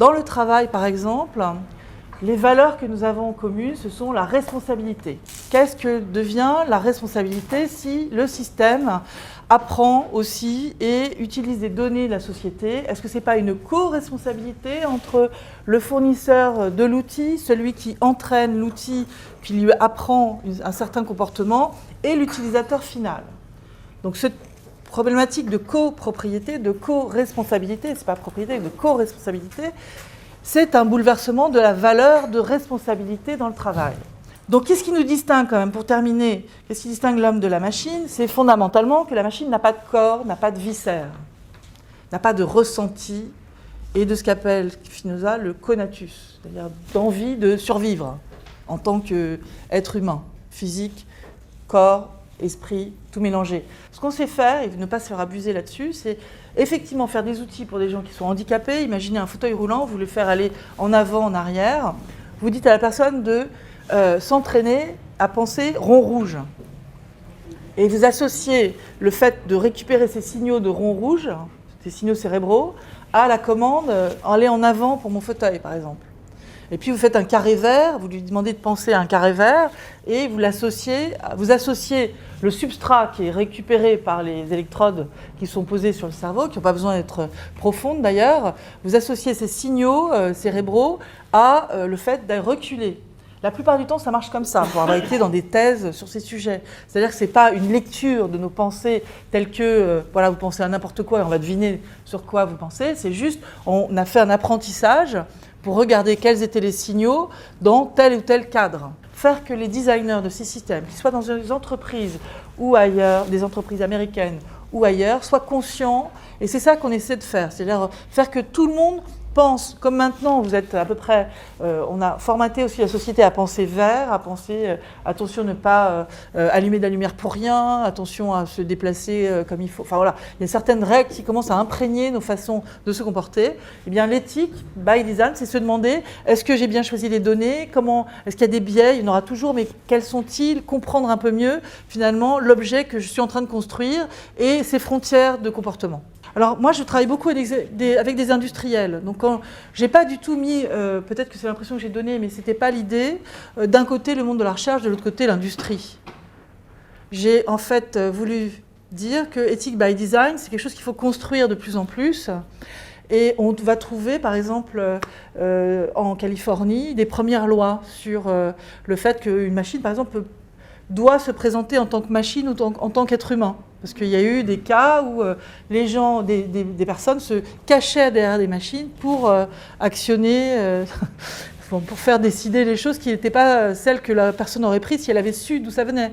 Dans le travail, par exemple, les valeurs que nous avons en commun, ce sont la responsabilité. Qu'est-ce que devient la responsabilité si le système apprend aussi et utilise des données de la société? Est-ce que ce n'est pas une co-responsabilité entre le fournisseur de l'outil, celui qui entraîne l'outil, qui lui apprend un certain comportement, et l'utilisateur final? Donc cette problématique de copropriété, de co-responsabilité, ce n'est pas propriété, de co-responsabilité, c'est un bouleversement de la valeur de responsabilité dans le travail. Donc, qu'est-ce qui nous distingue quand même, pour terminer, qu'est-ce qui distingue l'homme de la machine? C'est fondamentalement que la machine n'a pas de corps, n'a pas de viscère, n'a pas de ressenti et de ce qu'appelle Spinoza le conatus, c'est-à-dire d'envie de survivre en tant qu'être humain, physique, corps, esprit, tout mélangé. Ce qu'on sait faire, et ne pas se faire abuser là-dessus, c'est effectivement faire des outils pour des gens qui sont handicapés. Imaginez un fauteuil roulant, vous le faire aller en avant, en arrière. Vous dites à la personne de s'entraîner à penser rond rouge. Et vous associez le fait de récupérer ces signaux de rond rouge, ces signaux cérébraux, à la commande aller en avant pour mon fauteuil, par exemple. Et puis vous faites un carré vert, vous lui demandez de penser à un carré vert, et vous associez le substrat qui est récupéré par les électrodes qui sont posées sur le cerveau, qui n'ont pas besoin d'être profondes d'ailleurs, vous associez ces signaux cérébraux à le fait de reculer. La plupart du temps, ça marche comme ça, pour avoir été dans des thèses sur ces sujets. C'est-à-dire que ce n'est pas une lecture de nos pensées telles que, voilà, vous pensez à n'importe quoi et on va deviner sur quoi vous pensez. C'est juste, on a fait un apprentissage pour regarder quels étaient les signaux dans tel ou tel cadre. Faire que les designers de ces systèmes, qu'ils soient dans des entreprises ou ailleurs, des entreprises américaines ou ailleurs, soient conscients, et c'est ça qu'on essaie de faire, c'est-à-dire faire que tout le monde pense, comme maintenant vous êtes à peu près, on a formaté aussi la société à penser vert, à penser attention à ne pas allumer de la lumière pour rien, attention à se déplacer comme il faut. Enfin voilà, il y a certaines règles qui commencent à imprégner nos façons de se comporter. Eh bien l'éthique, by design, c'est se demander est-ce que j'ai bien choisi les données, comment, est-ce qu'il y a des biais, il y en aura toujours, mais quels sont-ils, comprendre un peu mieux finalement l'objet que je suis en train de construire et ses frontières de comportement. Alors moi je travaille beaucoup avec des industriels, donc je n'ai pas du tout mis, peut-être que c'est l'impression que j'ai donnée, mais ce n'était pas l'idée, d'un côté le monde de la recherche, de l'autre côté l'industrie. J'ai en fait voulu dire que Ethic by Design, c'est quelque chose qu'il faut construire de plus en plus, et on va trouver par exemple en Californie des premières lois sur le fait qu'une machine par exemple doit se présenter en tant que machine ou en tant qu'être humain. Parce qu'il y a eu des cas où les gens, des personnes se cachaient derrière des machines pour actionner, pour faire décider les choses qui n'étaient pas celles que la personne aurait prises si elle avait su d'où ça venait.